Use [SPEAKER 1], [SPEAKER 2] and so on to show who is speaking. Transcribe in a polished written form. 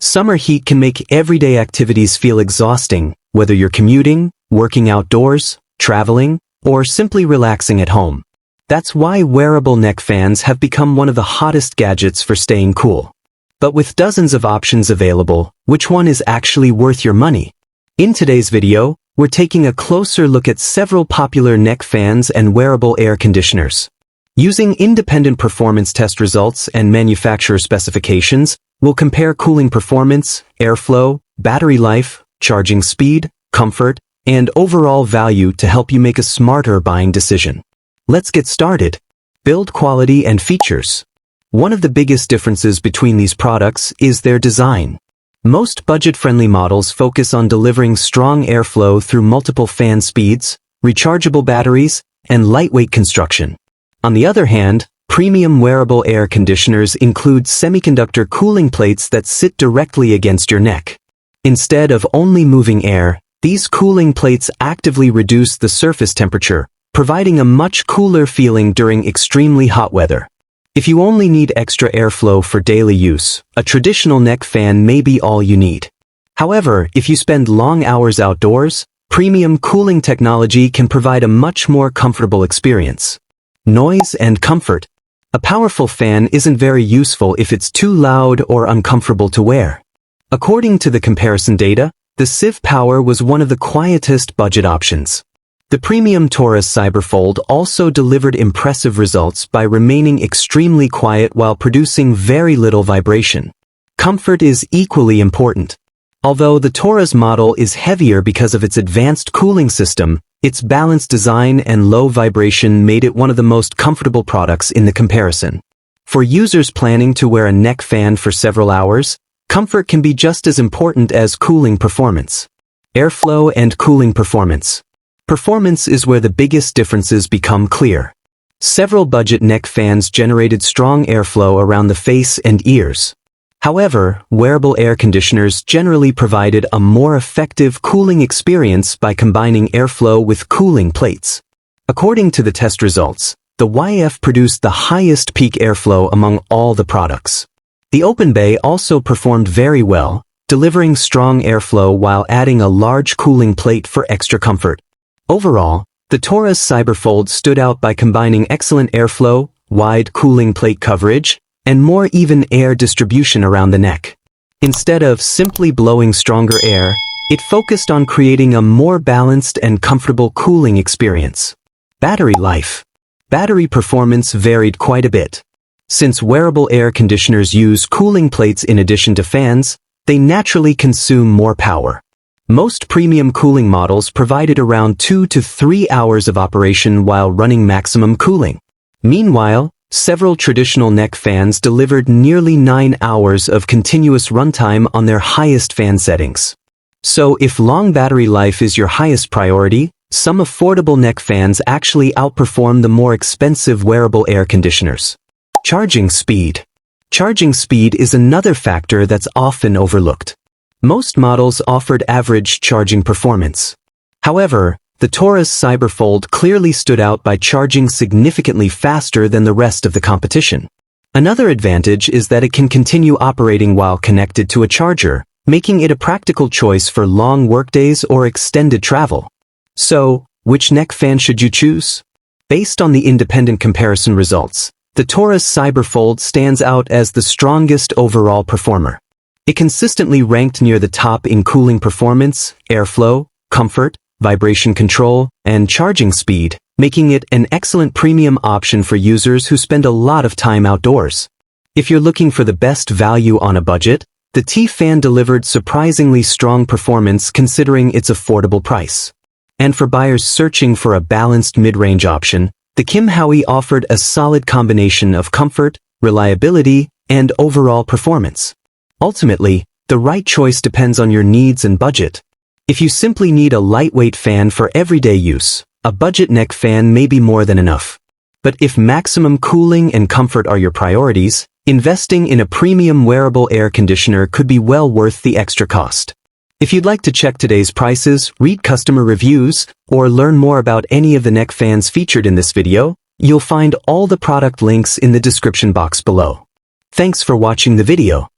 [SPEAKER 1] Summer heat can make everyday activities feel exhausting, whether you're commuting, working outdoors, traveling, or simply relaxing at home. That's why wearable neck fans have become one of the hottest gadgets for staying cool. But with dozens of options available, which one is actually worth your money? In today's video, we're taking a closer look at several popular neck fans and wearable air conditioners. Using independent performance test results and manufacturer specifications, we'll compare cooling performance, airflow, battery life, charging speed, comfort, and overall value to help you make a smarter buying decision. Let's get started. Build quality and features. One of the biggest differences between these products is their design. Most budget-friendly models focus on delivering strong airflow through multiple fan speeds, rechargeable batteries, and lightweight construction. On the other hand, premium wearable air conditioners include semiconductor cooling plates that sit directly against your neck. Instead of only moving air, these cooling plates actively reduce the surface temperature, providing a much cooler feeling during extremely hot weather. If you only need extra airflow for daily use, a traditional neck fan may be all you need. However, if you spend long hours outdoors, premium cooling technology can provide a much more comfortable experience. Noise and comfort. A powerful fan isn't very useful if it's too loud or uncomfortable to wear. According to the comparison data, the Civ Power was one of the quietest budget options. The premium Taurus Cyberfold also delivered impressive results by remaining extremely quiet while producing very little vibration. Comfort is equally important. Although the Taurus model is heavier because of its advanced cooling system, its balanced design and low vibration made it one of the most comfortable products in the comparison. For users planning to wear a neck fan for several hours, comfort can be just as important as cooling performance. Airflow and cooling performance. Performance is where the biggest differences become clear. Several budget neck fans generated strong airflow around the face and ears. However, wearable air conditioners generally provided a more effective cooling experience by combining airflow with cooling plates. According to the test results, the YF produced the highest peak airflow among all the products. The Open Bay also performed very well, delivering strong airflow while adding a large cooling plate for extra comfort. Overall, the Taurus Cyberfold stood out by combining excellent airflow, wide cooling plate coverage, and more even air distribution around the neck. Instead of simply blowing stronger air, it focused on creating a more balanced and comfortable cooling experience. Battery life. Battery performance varied quite a bit. Since wearable air conditioners use cooling plates in addition to fans, they naturally consume more power. Most premium cooling models provided around 2 to 3 hours of operation while running maximum cooling. Meanwhile, several traditional neck fans delivered nearly 9 hours of continuous runtime on their highest fan settings. So if long battery life is your highest priority, some affordable neck fans actually outperform the more expensive wearable air conditioners. Charging speed. Charging speed is another factor that's often overlooked. Most models offered average charging performance. However, the Taurus Cyberfold clearly stood out by charging significantly faster than the rest of the competition. Another advantage is that it can continue operating while connected to a charger, making it a practical choice for long workdays or extended travel. So, which neck fan should you choose? Based on the independent comparison results, the Taurus Cyberfold stands out as the strongest overall performer. It consistently ranked near the top in cooling performance, airflow, comfort, vibration control, and charging speed, making it an excellent premium option for users who spend a lot of time outdoors. If you're looking for the best value on a budget, the T-Fan delivered surprisingly strong performance considering its affordable price. And for buyers searching for a balanced mid-range option, the Kim Howie offered a solid combination of comfort, reliability, and overall performance. Ultimately, the right choice depends on your needs and budget. If you simply need a lightweight fan for everyday use, a budget neck fan may be more than enough. But if maximum cooling and comfort are your priorities, investing in a premium wearable air conditioner could be well worth the extra cost. If you'd like to check today's prices, read customer reviews, or learn more about any of the neck fans featured in this video, you'll find all the product links in the description box below. Thanks for watching the video.